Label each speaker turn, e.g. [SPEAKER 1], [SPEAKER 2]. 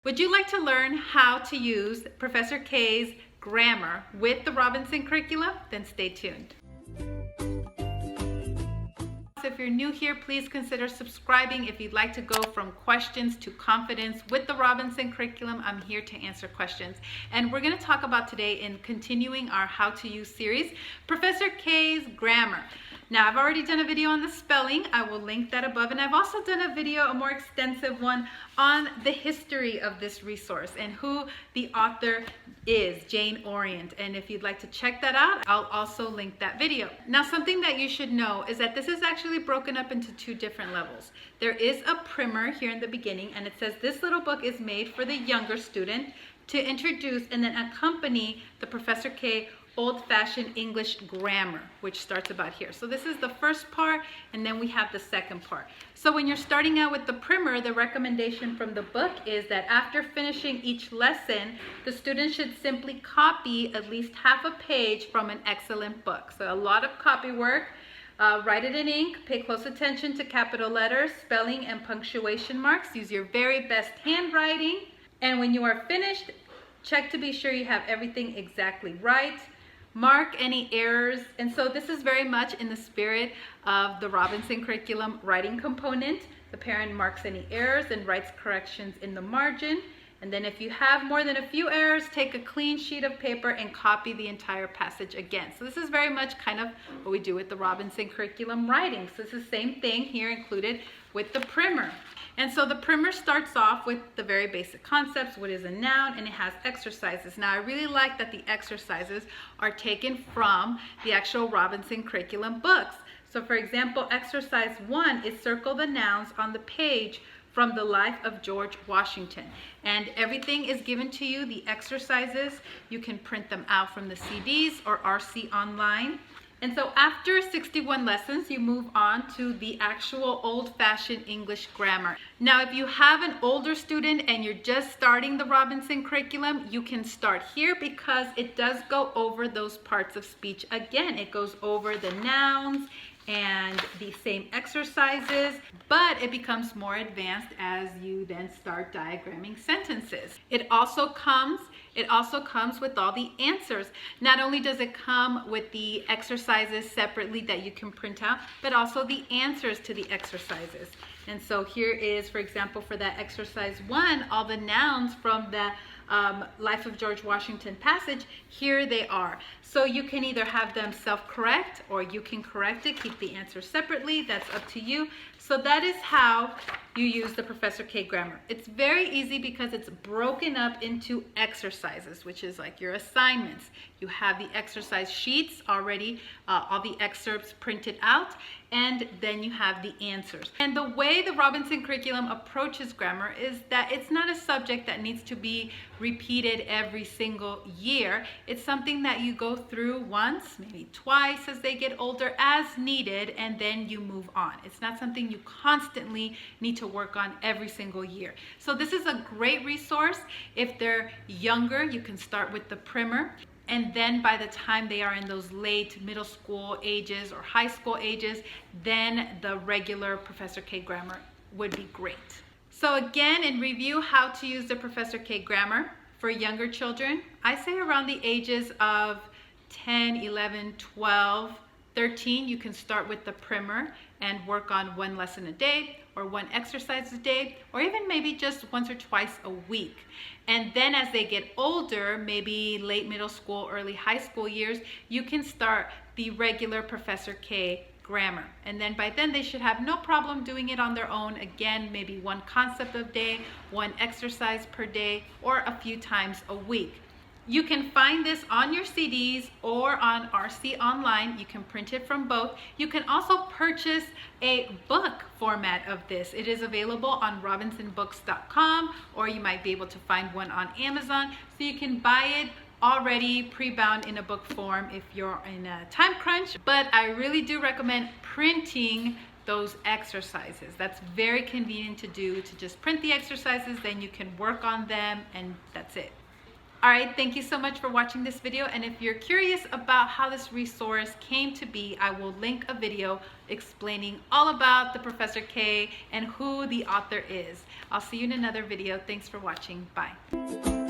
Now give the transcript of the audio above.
[SPEAKER 1] Would you like to learn how to use Professor K's grammar with the Robinson curriculum? Then stay tuned. If you're new here, please consider subscribing. If you'd like to go from questions to confidence with the Robinson curriculum, I'm here to answer questions. And we're going to talk about today, in continuing our How to Use series, Professor K's grammar. Now, I've already done a video on the spelling. I will link that above. And I've also done a video, a more extensive one, on the history of this resource and who the author is, Jane Orient. And if you'd like to check that out, I'll also link that video. Now, something that you should know is that this is actually broken up into two different levels. There is a primer here in the beginning, and it says this little book is made for the younger student to introduce and then accompany the Professor K old-fashioned English grammar, which starts about here. So this is the first part, and then we have the second part. So when you're starting out with the primer, the recommendation from the book is that after finishing each lesson, the student should simply copy at least half a page from an excellent book. So a lot of copy work. Write it in ink, pay close attention to capital letters, spelling, and punctuation marks. Use your very best handwriting. And when you are finished, check to be sure you have everything exactly right. Mark any errors. And so this is very much in the spirit of the Robinson curriculum writing component. The parent marks any errors and writes corrections in the margin. And then if you have more than a few errors, take a clean sheet of paper and copy the entire passage again. So this is very much kind of what we do with the Robinson curriculum writing. So it's the same thing here included with the primer. And so the primer starts off with the very basic concepts, what is a noun, and it has exercises. Now, I really like that the exercises are taken from the actual Robinson curriculum books. So for example, exercise 1 is circle the nouns on the page from the life of George Washington. And everything is given to you, the exercises. You can print them out from the CDs or RC online. And so after 61 lessons, you move on to the actual old-fashioned English grammar. Now, if you have an older student and you're just starting the Robinson curriculum, you can start here because it does go over those parts of speech again. It goes over the nouns and the same exercises, but it becomes more advanced as you then start diagramming sentences. It also comes with all the answers. Not only does it come with the exercises separately that you can print out, but also the answers to the exercises. And so here is, for example, for that exercise 1, all the nouns from the Life of George Washington passage, here they are. So you can either have them self-correct or you can correct it, keep the answer separately, that's up to you. So that is how you use the Professor K grammar. It's very easy because it's broken up into exercises, which is like your assignments. You have the exercise sheets already, all the excerpts printed out, and then you have the answers. And the way the Robinson curriculum approaches grammar is that it's not a subject that needs to be repeated every single year. It's something that you go through once, maybe twice as they get older, as needed, and then you move on. It's not something you constantly need to work on every single year. So this is a great resource. If they're younger, you can start with the primer. And then by the time they are in those late middle school ages or high school ages, then the regular Professor K grammar would be great. So again, in review, how to use the Professor K grammar for younger children. I say around the ages of 10, 11, 12, 13, you can start with the primer and work on one lesson a day or one exercise a day, or even maybe just once or twice a week. And then as they get older, maybe late middle school, early high school years, you can start the regular Professor K grammar. And then by then they should have no problem doing it on their own. Again, maybe one concept a day, one exercise per day, or a few times a week. You can find this on your CDs or on RC online. You can print it from both. You can also purchase a book format of this. It is available on robinsonbooks.com, or you might be able to find one on Amazon. So you can buy it already pre-bound in a book form if you're in a time crunch. But I really do recommend printing those exercises. That's very convenient to do, to just print the exercises, then you can work on them, and that's it. All right, thank you so much for watching this video. And if you're curious about how this resource came to be, I will link a video explaining all about the Professor K and who the author is. I'll see you in another video. Thanks for watching. Bye.